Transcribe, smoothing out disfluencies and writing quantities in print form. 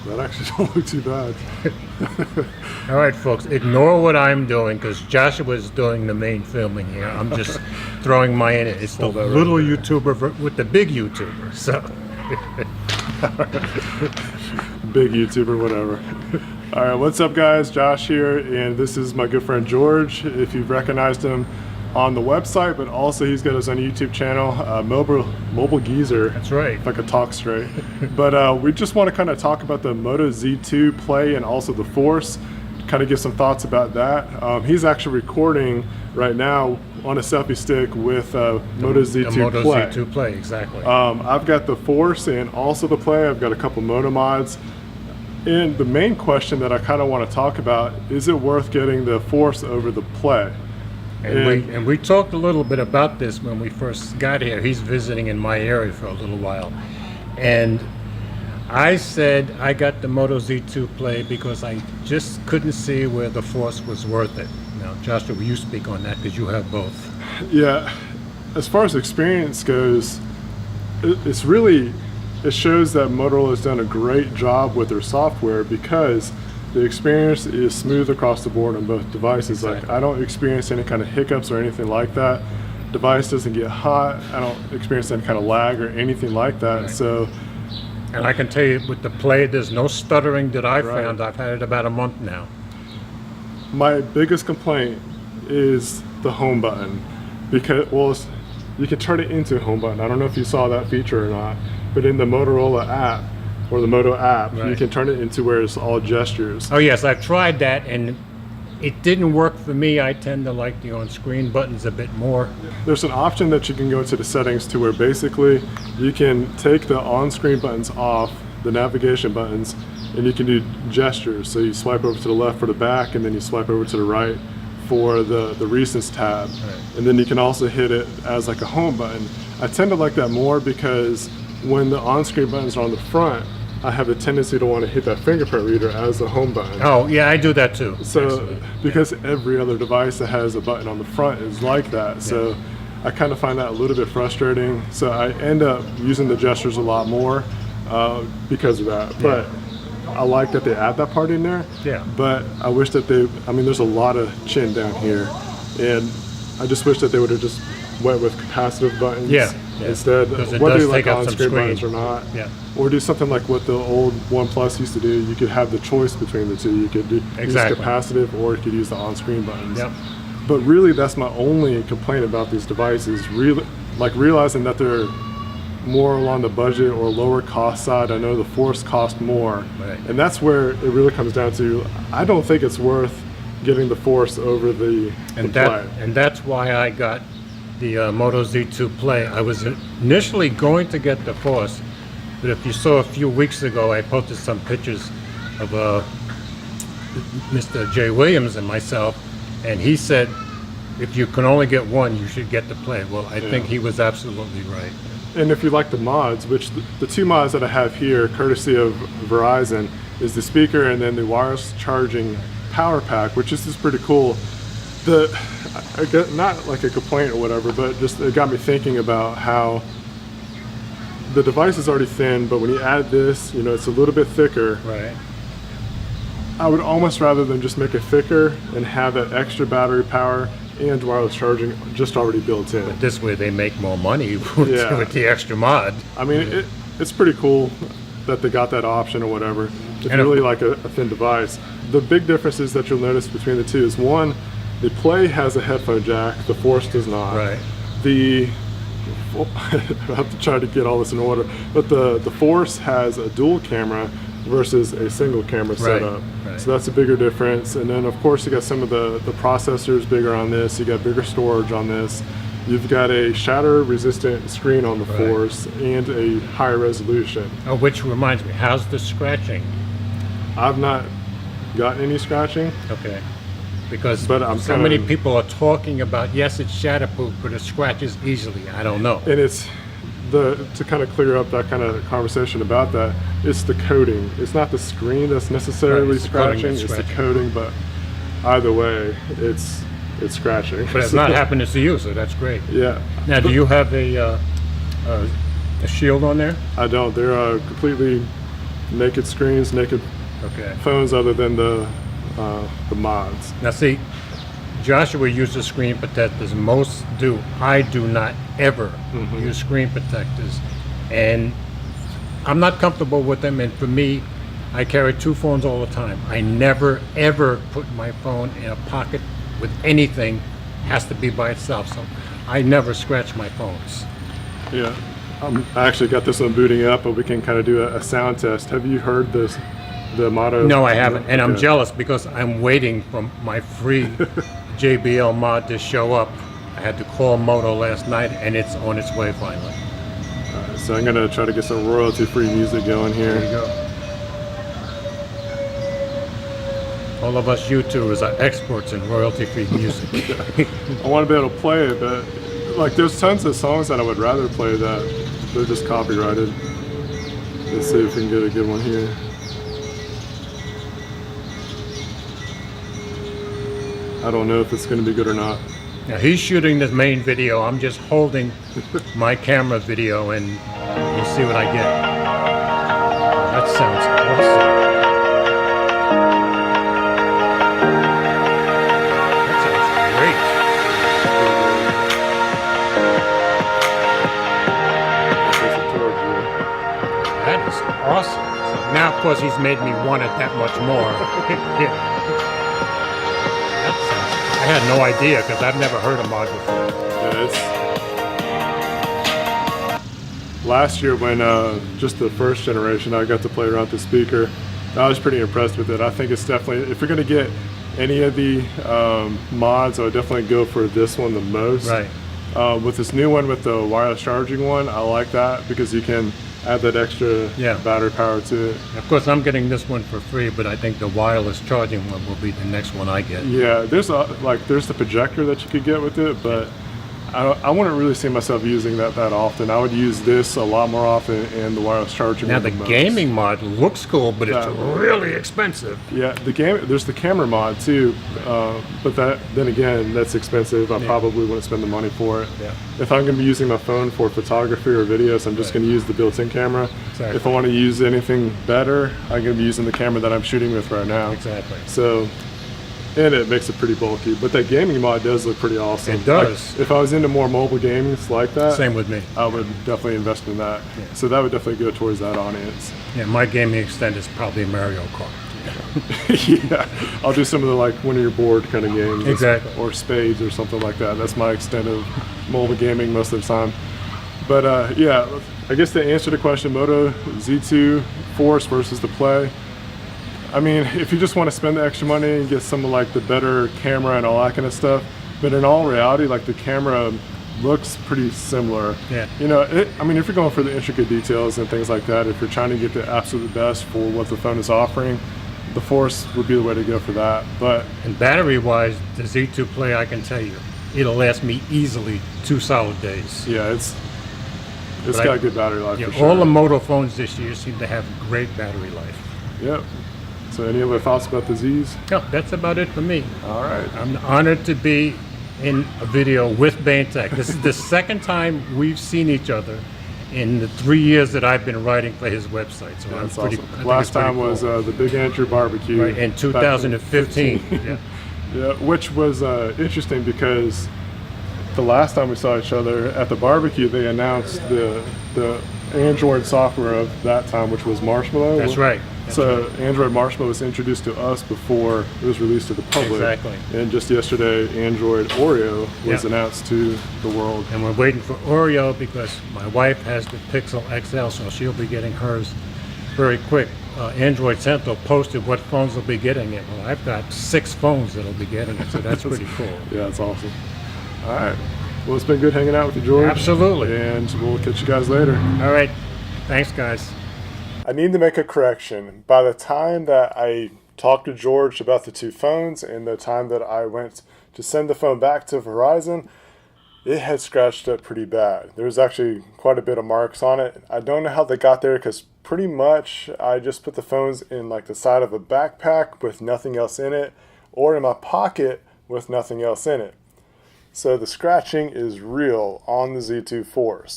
That actually don't look too bad. All right, folks, ignore what I'm doing because Joshua is doing the main filming here. I'm just throwing my in it. It's the little YouTuber with the big YouTuber. So Big YouTuber, whatever. All right, what's up, guys? Josh here, and this is my good friend George. If you've recognized him on the website, but also he's got his own YouTube channel, Mobile Geezer. that's right. If I could talk straight. But we just want to kind of talk about the Moto Z2 Play and also the Force, kind of give some thoughts about that. He's actually recording right now on a selfie stick with Moto Z2 Moto Play. Z2 Play, exactly. I've got the Force and also the Play. I've got a couple Moto mods. And the main question that I kind of want to talk about, is it worth getting the Force over the Play? And we talked a little bit about this when we first got here. He's visiting in my area for a little while. And I said I got the Moto Z2 Play because I just couldn't see where the Force was worth it. Now, Joshua, will you speak on that because you have both? Yeah, as far as experience goes, it shows that Motorola has done a great job with their software because the experience is smooth across the board on both devices. Exactly. Like, I don't experience any kind of hiccups or anything like that. Device doesn't get hot. I don't experience any kind of lag or anything like that. Right. So, and I can tell you with the Play, there's no stuttering that I found. I've had it about a month now. my biggest complaint is the home button, because, well, you can turn it into a home button. I don't know if you saw that feature or not, but in the Motorola app, or the Moto app, you can turn it into where it's all gestures. Oh yes, I've tried that and it didn't work for me. I tend to like the on-screen buttons a bit more. There's an option that you can go into the settings to where basically you can take the on-screen buttons off, the navigation buttons, and you can do gestures. So you swipe over to the left for the back, and then you swipe over to the right for the recents tab. Right. And then you can also hit it as like a home button. I tend to like that more because when the on-screen buttons are on the front, I have a tendency to want to hit that fingerprint reader as the home button. Oh yeah, I do that too. So because every other device that has a button on the front is like that. So I kind of find that a little bit frustrating. So I end up using the gestures a lot more because of that. But I like that they add that part in there. Yeah. But I wish that there's a lot of chin down here. And I just wish that they would have just went with capacitive buttons. Yeah. Instead, whether you like on-screen buttons or not. Yeah. Or do something like what the old OnePlus used to do. You could have the choice between the two. You could use capacitive, or you could use the on-screen buttons. Yep. But really, that's my only complaint about these devices. Really, like realizing that they're more along the budget or lower cost side. I know the Force cost more, and that's where it really comes down to. I don't think it's worth getting the Force over the Play. And that's why I got the Moto Z2 Play. I was initially going to get the Force, but if you saw a few weeks ago, I posted some pictures of Mr. Jay Williams and myself, and he said, if you can only get one, you should get the Play. Well, I think he was absolutely right. And if you like the mods, which the two mods that I have here, courtesy of Verizon, is the speaker and then the wireless charging power pack, which is just pretty cool. I get, not like a complaint or whatever, but just it got me thinking about how the device is already thin, but when you add this, it's a little bit thicker. Right. I would almost rather than just make it thicker and have that extra battery power and wireless charging just already built in. But this way they make more money with the extra mod. I mean, it's pretty cool that they got that option or whatever. If you really like a thin device. The big differences that you'll notice between the two is, one, the Play has a headphone jack, the Force does not. Right. I have to try to get all this in order, but the Force has a dual camera versus a single camera setup. Right. So that's a bigger difference. And then of course you got some of the processors bigger on this, you got bigger storage on this. You've got a shatter resistant screen on the Force and a higher resolution. Oh, which reminds me, how's the scratching? I've not gotten any scratching. Okay. Because so many people are talking about, yes, it's shatterproof, but it scratches easily. I don't know. And it's to kind of clear up that kind of conversation about that, it's the coating. It's not the screen that's necessarily scratching, it's the coating, but either way, it's scratching. But it's not happening to you, so that's great. Yeah. Now, do you have a shield on there? I don't. They're completely naked screens, naked Okay. phones other than the mods. Now see, Joshua uses screen protectors. Most do. I do not ever use screen protectors, and I'm not comfortable with them. And for me, I carry two phones all the time. I never ever put my phone in a pocket with anything. Has to be by itself. So I never scratch my phones. Yeah, I actually got this one booting up, but we can kind of do a sound test. Have you heard this? The Moto? No, I haven't, and I'm Okay. jealous because I'm waiting for my free JBL mod to show up. I had to call Moto last night, and it's on its way finally. So I'm gonna try to get some royalty-free music going here. There you go. All of us YouTubers are experts in royalty-free music. I want to be able to play it, but like there's tons of songs that I would rather play that they're just copyrighted. Let's see if we can get a good one here. I don't know if it's going to be good or not. Now he's shooting this main video. I'm just holding my camera video, and you'll see what I get. That sounds awesome. That sounds great. That is awesome. So now, of course, he's made me want it that much more. Yeah. That sounds, I had no idea because I've never heard of mod before. Yeah, it's last year when just the first generation I got to play around with the speaker. I was pretty impressed with it. I think it's definitely, if you're going to get any of the mods, I would definitely go for this one the most. Right. With this new one with the wireless charging one, I like that because you can add that extra battery power to it. Of course, I'm getting this one for free, but I think the wireless charging one will be the next one I get. Yeah, there's the projector that you could get with it, but I wouldn't really see myself using that often. I would use this a lot more often and the wireless charging. Now the most. gaming mod looks cool, but it's That- really expensive. Yeah, there's the camera mod too, but then again, that's expensive. I probably wouldn't spend the money for it. Yeah. If I'm going to be using my phone for photography or videos, I'm just going to use the built-in camera. Exactly. If I want to use anything better, I'm going to be using the camera that I'm shooting with right now. Exactly. So, and it makes it pretty bulky, but that gaming mod does look pretty awesome. It does. If I was into more mobile games like that, Same with me. I would definitely invest in that. Yeah. So that would definitely go towards that audience. Yeah, my gaming extent is probably Mario Kart. Yeah, I'll do some of the like when you're bored kind of games. Exactly. Or spades or something like that. That's my extent of mobile gaming most of the time. But yeah, I guess to answer the question, Moto Z2 Force versus the Play. I mean, if you just want to spend the extra money and get some of like the better camera and all that kind of stuff, but in all reality, like the camera looks pretty similar. Yeah. You know, I mean, if you're going for the intricate details and things like that, if you're trying to get the absolute best for what the phone is offering, the Force would be the way to go for that. But And battery-wise, the Z2 Play, I can tell you, it'll last me easily 2 solid days. yeah, it's But got good battery life Yeah, for sure. all the Moto phones this year seem to have great battery life. Yep. So any other thoughts about the Zs? No, that's about it for me. All right. I'm honored to be in a video with Baintech. This is the second time we've seen each other in the 3 years that I've been writing for his website. So That's I awesome. think it's Last pretty time cool. was the Big Andrew Barbecue. Right, in back 2015. Yeah. Yeah, which was interesting because the last time we saw each other at the barbecue, they announced the Android software of that time, which was Marshmallow. That's right. That's So Android Marshmallow was introduced to us before it was released to the public. Exactly. And just yesterday, Android Oreo was Yeah. announced to the world. And we're waiting for Oreo because my wife has the Pixel XL, so she'll be getting hers very quick. Android Central posted what phones will be getting it. Well, I've got 6 phones that'll be getting it, so that's pretty cool. Yeah, it's awesome. All right. Well, it's been good hanging out with you, George. Absolutely. And we'll catch you guys later. All right. Thanks, guys. I need to make a correction. By the time that I talked to George about the 2 phones and the time that I went to send the phone back to Verizon, it had scratched up pretty bad. There was actually quite a bit of marks on it. I don't know how they got there because pretty much I just put the phones in like the side of a backpack with nothing else in it, or in my pocket with nothing else in it. So the scratching is real on the Z2 Force.